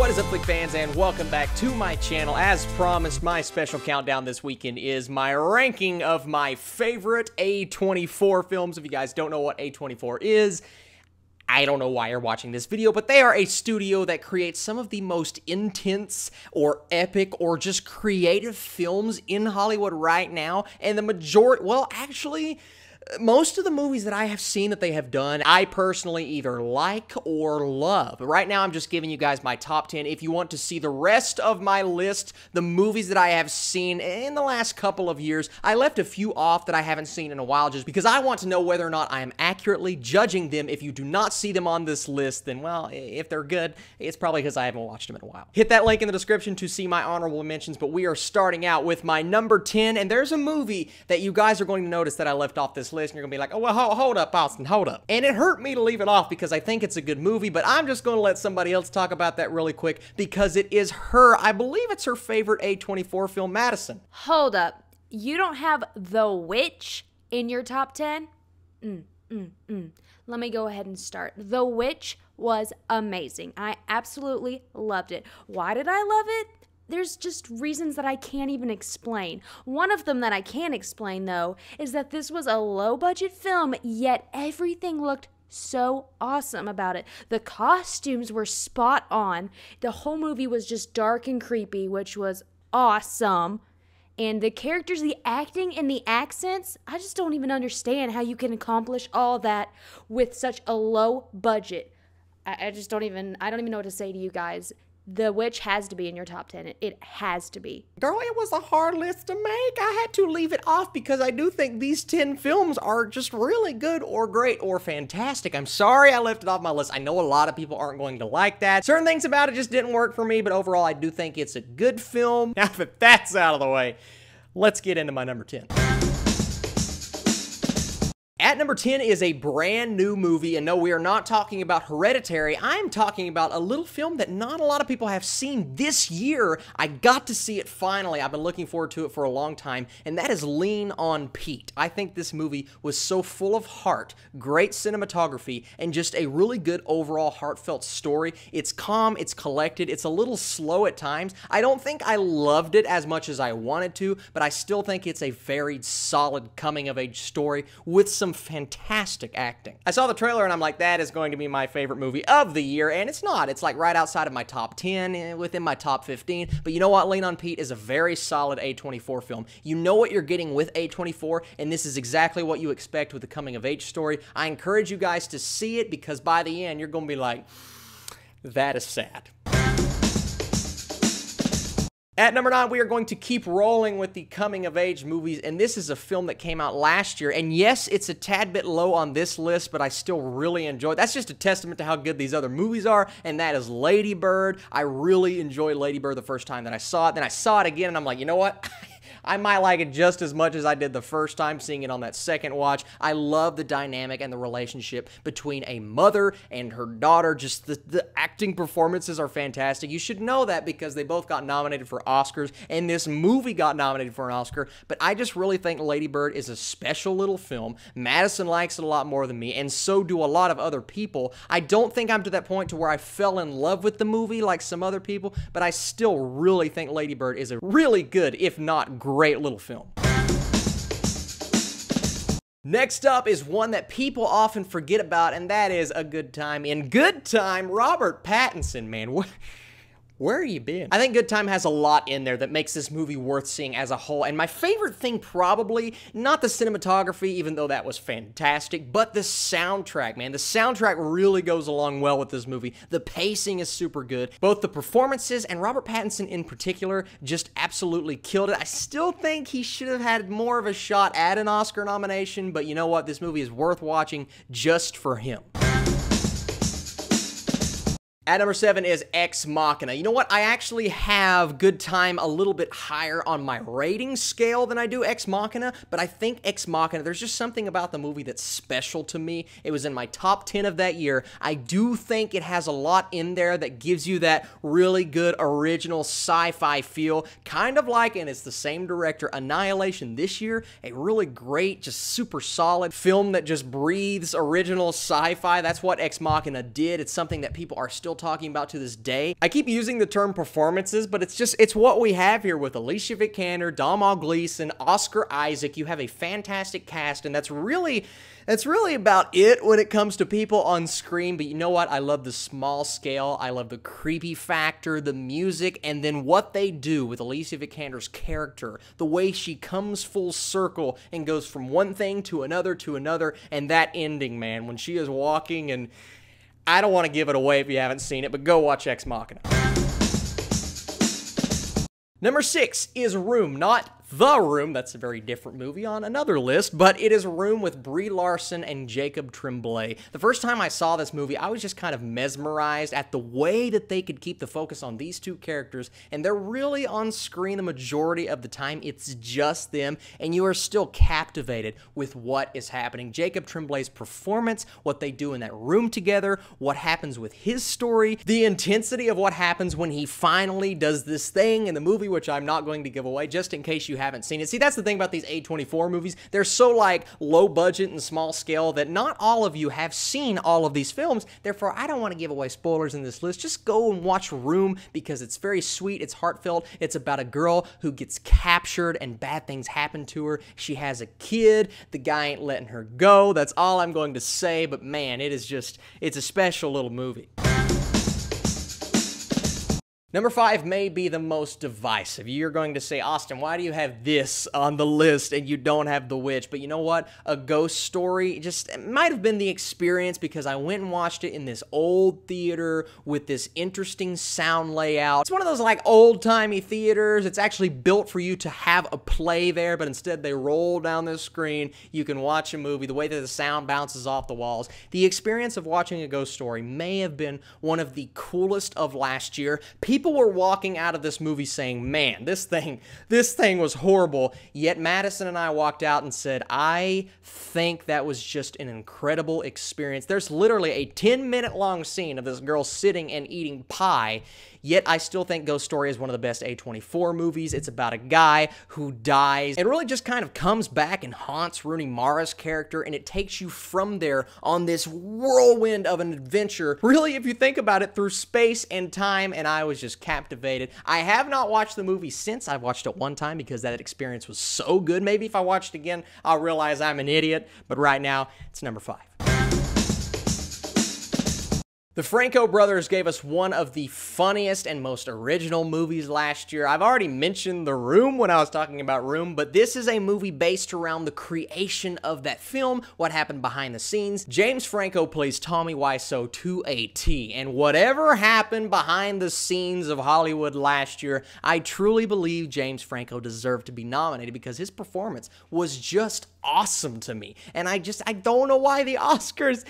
What is up, Flick fans, and welcome back to my channel. As promised, my special countdown this weekend is my ranking of my favorite A24 films. If you guys don't know what A24 is, I don't know why you're watching this video, but they are a studio that creates some of the most intense or epic or just creative films in Hollywood right now. And the majority, well, actually, most of the movies that I have seen that they have done, I personally either like or love. Right now, I'm just giving you guys my top 10. If you want to see the rest of my list, the movies that I have seen in the last couple of years, I left a few off that I haven't seen in a while just because I want to know whether or not I am accurately judging them. If you do not see them on this list, then, well, if they're good, it's probably because I haven't watched them in a while. Hit that link in the description to see my honorable mentions, but we are starting out with my number 10, and there's a movie that you guys are going to notice that I left off this list, and you're gonna be like, oh, well, hold up, Austin, hold up. And it hurt me to leave it off because I think it's a good movie, but I'm just gonna let somebody else talk about that really quick because it is her, I believe it's her favorite A24 film, Madison. Hold up. You don't have The Witch in your top 10? Let me go ahead and start. The Witch was amazing. I absolutely loved it. Why did I love it? There's just reasons that I can't even explain. One of them that I can explain, though, is that this was a low-budget film, yet everything looked so awesome about it. The costumes were spot on. The whole movie was just dark and creepy, which was awesome. And the characters, the acting, and the accents, I just don't even understand how you can accomplish all that with such a low budget. I don't even know what to say to you guys. The Witch has to be in your top 10. It has to be. Girl, it was a hard list to make. I had to leave it off because I do think these 10 films are just really good or great or fantastic. I'm sorry I left it off my list. I know a lot of people aren't going to like that. Certain things about it just didn't work for me, but overall I do think it's a good film. Now that that's out of the way, let's get into my number 10. At number 10 is a brand new movie, and no, we are not talking about Hereditary. I'm talking about a little film that not a lot of people have seen this year. I got to see it finally. I've been looking forward to it for a long time, and that is Lean on Pete. I think this movie was so full of heart, great cinematography, and just a really good overall heartfelt story. It's calm, it's collected, it's a little slow at times. I don't think I loved it as much as I wanted to, but I still think it's a very solid coming-of-age story with some fantastic acting. I saw the trailer and I'm like, that is going to be my favorite movie of the year, and it's not. It's like right outside of my top 10, within my top 15, but you know what? Lean on Pete is a very solid A24 film. You know what you're getting with A24, and this is exactly what you expect with a coming-of-age story. I encourage you guys to see it because by the end, you're going to be like, that is sad. At number 9, we are going to keep rolling with the coming-of-age movies, and this is a film that came out last year, and yes, it's a tad bit low on this list, but I still really enjoy it. That's just a testament to how good these other movies are, and that is Lady Bird. I really enjoyed Lady Bird the first time that I saw it, then I saw it again, and I'm like, you know what? I might like it just as much as I did the first time seeing it on that second watch. I love the dynamic and the relationship between a mother and her daughter. Just the acting performances are fantastic. You should know that because they both got nominated for Oscars, and this movie got nominated for an Oscar. But I just really think Lady Bird is a special little film. Madison likes it a lot more than me, and so do a lot of other people. I don't think I'm to that point to where I fell in love with the movie like some other people, but I still really think Lady Bird is a really good, if not great little film. Next up is one that people often forget about, and that is A Good Time. In Good Time, Robert Pattinson, man, where have you been? I think Good Time has a lot in there that makes this movie worth seeing as a whole, and my favorite thing probably, not the cinematography, even though that was fantastic, but the soundtrack, man. The soundtrack really goes along well with this movie. The pacing is super good. Both the performances and Robert Pattinson in particular just absolutely killed it. I still think he should have had more of a shot at an Oscar nomination, but you know what? This movie is worth watching just for him. At number 7 is Ex Machina. You know what? I actually have Good Time a little bit higher on my rating scale than I do Ex Machina, but I think Ex Machina, there's just something about the movie that's special to me. It was in my top 10 of that year. I do think it has a lot in there that gives you that really good original sci-fi feel, kind of like, and it's the same director, Annihilation this year, a really great, just super solid film that just breathes original sci-fi. That's what Ex Machina did. It's something that people are still still talking about to this day. I keep using the term performances, but it's what we have here with Alicia Vikander, Domhnall Gleeson, Oscar Isaac. You have a fantastic cast, and that's really about it when it comes to people on screen. But you know what? I love the small scale. I love the creepy factor, the music, and then what they do with Alicia Vikander's character, the way she comes full circle and goes from one thing to another, and that ending, man, when she is walking, and I don't want to give it away if you haven't seen it, but go watch Ex Machina. Number 6 is Room, not The Room. That's a very different movie on another list, but it is Room with Brie Larson and Jacob Tremblay. The first time I saw this movie, I was just kind of mesmerized at the way that they could keep the focus on these two characters, and they're really on screen the majority of the time. It's just them, and you are still captivated with what is happening. Jacob Tremblay's performance, what they do in that room together, what happens with his story, the intensity of what happens when he finally does this thing in the movie, which I'm not going to give away just in case you haven't seen it. See, that's the thing about these A24 movies. They're so like low budget and small scale that not all of you have seen all of these films. Therefore, I don't want to give away spoilers in this list. Just go and watch Room because it's very sweet. It's heartfelt. It's about a girl who gets captured and bad things happen to her. She has a kid. The guy ain't letting her go. That's all I'm going to say. But man, it's a special little movie. Number 5 may be the most divisive. You're going to say, Austin, why do you have this on the list and you don't have The Witch? But you know what? A Ghost Story, it might have been the experience because I went and watched it in this old theater with this interesting sound layout. It's one of those like old-timey theaters. It's actually built for you to have a play there, but instead they roll down the screen. You can watch a movie, the way that the sound bounces off the walls. The experience of watching A Ghost Story may have been one of the coolest of last year. People were walking out of this movie saying, man, this thing was horrible. Yet Madison and I walked out and said, I think that was just an incredible experience. There's literally a 10-minute long scene of this girl sitting and eating pie. Yet I still think Ghost Story is one of the best A24 movies. It's about a guy who dies and really just kind of comes back and haunts Rooney Mara's character, and it takes you from there on this whirlwind of an adventure, really, if you think about it, through space and time, and I was just captivated. I have not watched the movie since. I watched it one time because that experience was so good. Maybe if I watched it again, I'll realize I'm an idiot, but right now, it's number 5. The Franco brothers gave us one of the funniest and most original movies last year. I've already mentioned The Room when I was talking about Room, but this is a movie based around the creation of that film, what happened behind the scenes. James Franco plays Tommy Wiseau to a T, and whatever happened behind the scenes of Hollywood last year, I truly believe James Franco deserved to be nominated because his performance was just awesome to me. And I don't know why the Oscars...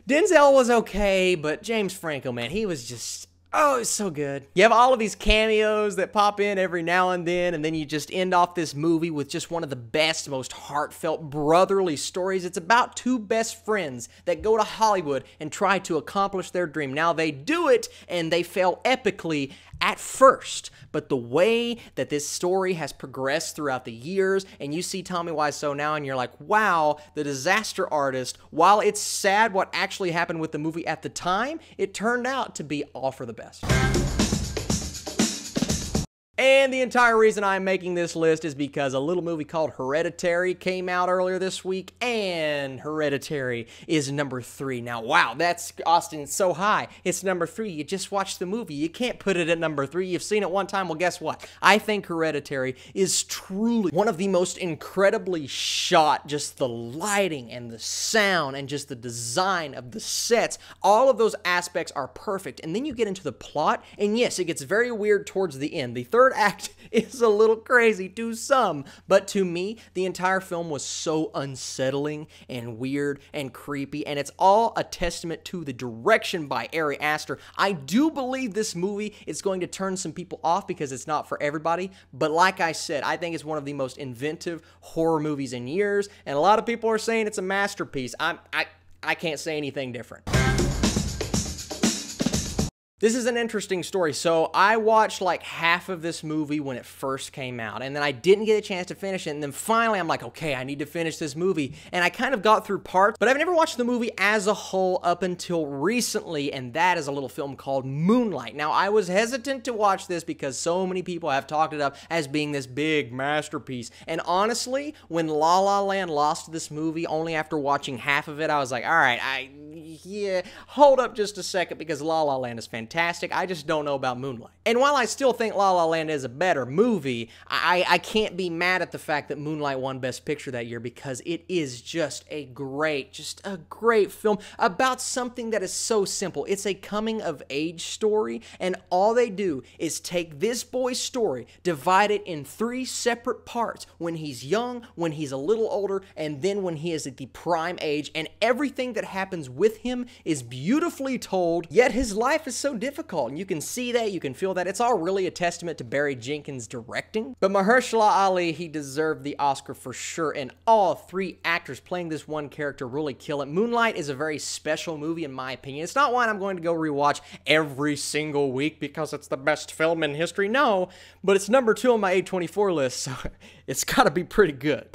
Denzel was okay, but James Franco, man, he was just, oh, it's so good. You have all of these cameos that pop in every now and then you just end off this movie with just one of the best, most heartfelt, brotherly stories. It's about two best friends that go to Hollywood and try to accomplish their dream. Now, they do it, and they fail epically at first, but the way that this story has progressed throughout the years, and you see Tommy Wiseau now, and you're like, wow, the disaster artist, while it's sad what actually happened with the movie at the time, it turned out to be all for the best. And the entire reason I'm making this list is because a little movie called Hereditary came out earlier this week, and Hereditary is number 3. Now, wow, that's, Austin, it's so high. It's number 3. You just watched the movie. You can't put it at number 3. You've seen it one time. Well, guess what? I think Hereditary is truly one of the most incredibly shot, just the lighting and the sound and just the design of the sets. All of those aspects are perfect. And then you get into the plot, and yes, it gets very weird towards the end. The third act is a little crazy to some, but to me, the entire film was so unsettling and weird and creepy, and it's all a testament to the direction by Ari Aster. I do believe this movie is going to turn some people off because it's not for everybody, but like I said, I think it's one of the most inventive horror movies in years, and a lot of people are saying it's a masterpiece. I can't say anything different. This is an interesting story. So I watched like half of this movie when it first came out, and then I didn't get a chance to finish it, and then finally I'm like, okay, I need to finish this movie, and I kind of got through parts, but I've never watched the movie as a whole up until recently, and that is a little film called Moonlight. Now, I was hesitant to watch this because so many people have talked it up as being this big masterpiece, and honestly, when La La Land lost this movie only after watching half of it, I was like, all right, yeah, hold up just a second, because La La Land is fantastic. I just don't know about Moonlight. And while I still think La La Land is a better movie, I can't be mad at the fact that Moonlight won Best Picture that year, because it is just a great film about something that is so simple. It's a coming-of-age story, and all they do is take this boy's story, divide it in 3 separate parts: when he's young, when he's a little older, and then when he is at the prime age, and everything that happens with him is beautifully told, yet his life is so difficult, and you can see that, you can feel that. It's all really a testament to Barry Jenkins' directing. But Mahershala Ali, he deserved the Oscar for sure, and all 3 actors playing this one character really kill it. Moonlight is a very special movie in my opinion. It's not one I'm going to go rewatch every single week because it's the best film in history, no, but it's number 2 on my A24 list, so it's gotta be pretty good.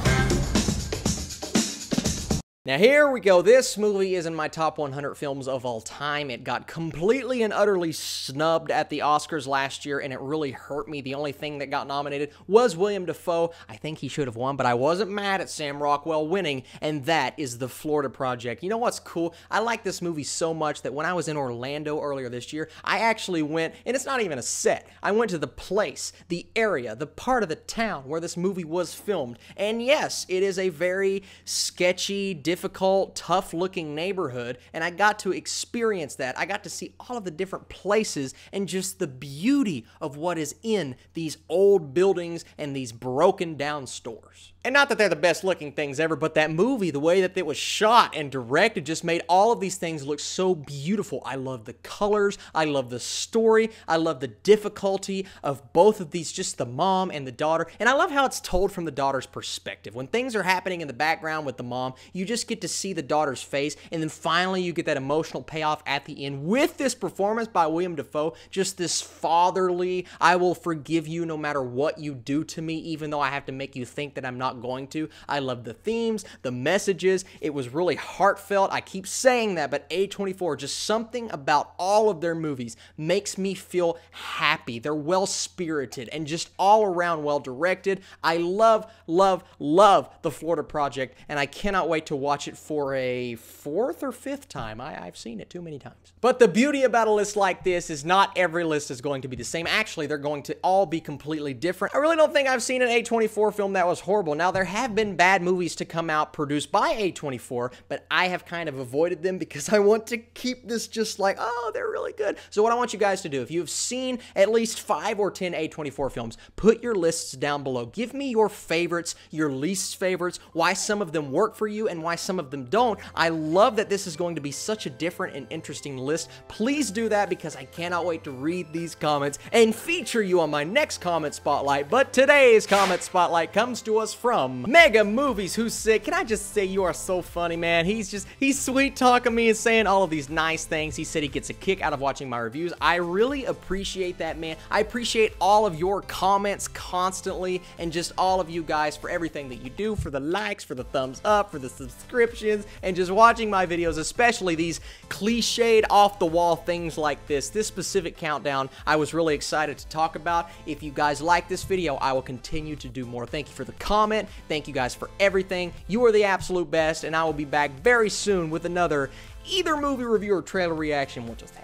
Now here we go. This movie is in my top 100 films of all time. It got completely and utterly snubbed at the Oscars last year, and it really hurt me. The only thing that got nominated was William Dafoe. I think he should have won, but I wasn't mad at Sam Rockwell winning, and that is The Florida Project. You know what's cool? I like this movie so much that when I was in Orlando earlier this year, I actually went, and it's not even a set, I went to the place, the area, the part of the town where this movie was filmed. And yes, it is a very sketchy, difficult, tough-looking neighborhood, and I got to experience that. I got to see all of the different places and just the beauty of what is in these old buildings and these broken-down stores. And not that they're the best-looking things ever, but that movie, the way that it was shot and directed, just made all of these things look so beautiful. I love the colors, I love the story, I love the difficulty of both of these, just the mom and the daughter, and I love how it's told from the daughter's perspective. When things are happening in the background with the mom, you just get to see the daughter's face, and then finally you get that emotional payoff at the end with this performance by William Dafoe, just this fatherly, I will forgive you no matter what you do to me, even though I have to make you think that I'm not going to. I love the themes, the messages. It was really heartfelt. I keep saying that, but A24, just something about all of their movies makes me feel happy. They're well-spirited and just all around well-directed. I love, love, love The Florida Project, and I cannot wait to watch it for a 4th or 5th time. I've seen it too many times. But the beauty about a list like this is not every list is going to be the same. Actually, they're going to all be completely different. I really don't think I've seen an A24 film that was horrible. Now, there have been bad movies to come out produced by A24, but I have kind of avoided them because I want to keep this just like, oh, they're really good. So what I want you guys to do, if you've seen at least 5 or 10 A24 films, put your lists down below. Give me your favorites, your least favorites, why some of them work for you and why some of them don't. I love that this is going to be such a different and interesting list. Please do that because I cannot wait to read these comments and feature you on my next comment spotlight. But today's comment spotlight comes to us from Mega Movies, who said, can I just say you are so funny, man. He's sweet talking me and saying all of these nice things. He said he gets a kick out of watching my reviews. I really appreciate that, man. I appreciate all of your comments constantly and just all of you guys for everything that you do, for the likes, for the thumbs up, for the subscriptions, and just watching my videos, especially these cliched off-the-wall things like this. This specific countdown I was really excited to talk about. If you guys like this video, I will continue to do more. Thank you for the comment. Thank you guys for everything. You are the absolute best, and I will be back very soon with another either movie review or trailer reaction. We'll just have